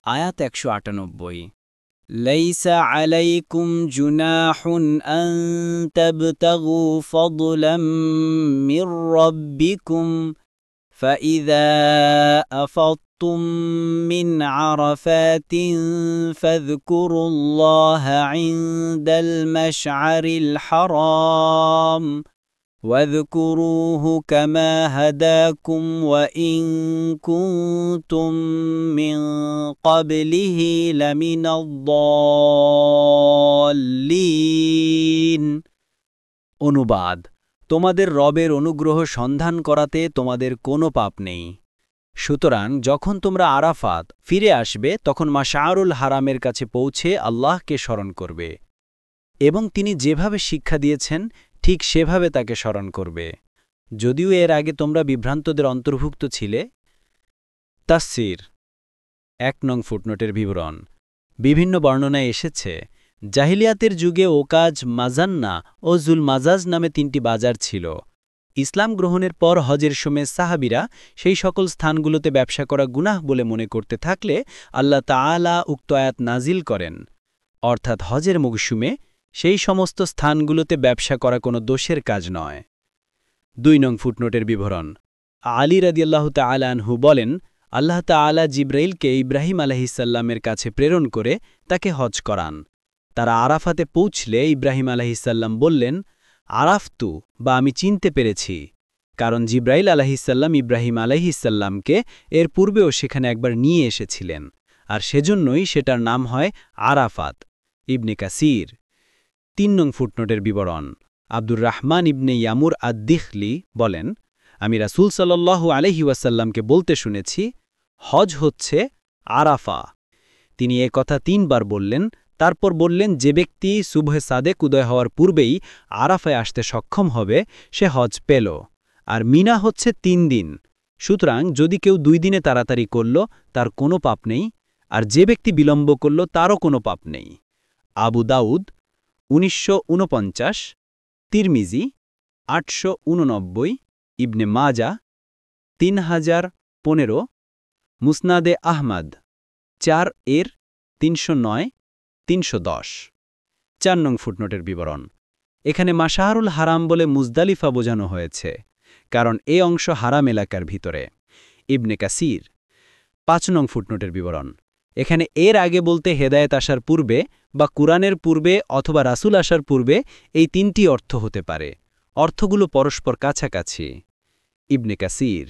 আয়াত ১৯৮ লাইসা আলাইকুম জুনাহুন আন তাবতাগু ফাদলাম মির রাব্বিকুম ফাইযা আফাদতুম মিন আরাফাতিন ফাযকুরুল্লাহা ইনদাল মাশআরিল হারাম واذكروه كما هداكم وإن كنتم من قبله لمن الضالين অনুবাদ তোমাদের রবের অনুগ্রহ সন্ধান করাতে তোমাদের কোনো পাপ নেই। সুতরাং যখন তোমরা আরাফাত ফিরে আসবে তখন মাশআরুল হারামের কাছে পৌঁছে আল্লাহকে স্মরণ করবে এবং তিনি যেভাবে শিক্ষা দিয়েছেন ঠিক সেভাবে তাকে স্মরণ করবে, যদিও এর আগে তোমরা বিভ্রান্তদের অন্তর্ভুক্ত ছিলে। তাফসীর ১ নং ফুটনোটের বিবরণ। বিভিন্ন বর্ণনায় এসেছে, জাহিলিয়াতের যুগে ওকাজ, মাজান্না ও জুল মাজাজ নামে ৩টি বাজার ছিল। ইসলাম গ্রহণের পর হজের সময় সাহাবীরা সেই সকল স্থানগুলোতে ব্যবসা করা গুনাহ বলে মনে করতে থাকলে আল্লাহ তাআলা উক্ত আয়াত নাজিল করেন, অর্থাৎ হজের মৌসুমে সেই সমস্ত স্থানগুলোতে ব্যবসা করা কোনো দোষের কাজ নয়। ২ নং ফুটনোটের বিবরণ। আলী রাদিয়াল্লাহু তাআলা আনহু বলেন, আল্লাহ তাআলা জিবরাইলকে ইব্রাহিম আলাইহিসসালামের কাছে প্রেরণ করে তাকে হজ করান। তারা আরাফাতে পৌঁছলে ইব্রাহিম আলাইহিসসালাম বললেন, আরাফতু বা আমি চিনতে পেরেছি, কারণ জিবরাইল আলাইহিসসালাম ইব্রাহিম আলাইহিসসালামকে এর পূর্বেও সেখানে একবার নিয়ে এসেছিলেন, আর সেজন্যই সেটার নাম হয় আরাফাত। ইবনে কাসির। ৩ নং ফুটনোটের বিবরণ। আব্দুর রহমান ইবনে ইয়ামুর আদ-দিখলি বলেন, আমি রাসূল সাল্লাল্লাহু আলাইহি ওয়াসাল্লামকে বলতে শুনেছি, হজ হচ্ছে আরাফা। তিনি এ কথা ৩ বার বললেন, তারপর বললেন, যে ব্যক্তি সুবহে সাদেক উদয় হওয়ার পূর্বেই আরাফায় আসতে সক্ষম হবে সে হজ পেল। আর মিনা হচ্ছে ৩ দিন। সুতরাং যদি কেউ ২ দিনে তাড়াতাড়ি করল তার কোনো পাপ নেই, আর যে ব্যক্তি বিলম্ব করল তারও কোনো পাপ নেই। আবু দাউদ ১৯৪৯, তিরমিজি ৮৮৯, ইবনে মাজা ৩০১৫, মুসনাদে আহমদ ৪-৩০৯, ৩১০। ৪ নং ফুটনোটের বিবরণ। এখানে মাশআরুল হারাম বলে মুজদালিফা বোঝানো হয়েছে, কারণ এ অংশ হারাম এলাকার ভিতরে। ইবনে কাসির। ৫ নং ফুটনোটের বিবরণ। এখানে এর আগে বলতে হেদায়েত আসার পূর্বে বা কুরআনের পূর্বে অথবা রাসূল আসার পূর্বে এই ৩টি অর্থ হতে পারে। অর্থগুলো পরস্পর কাছাকাছি। ইবনে কাসির।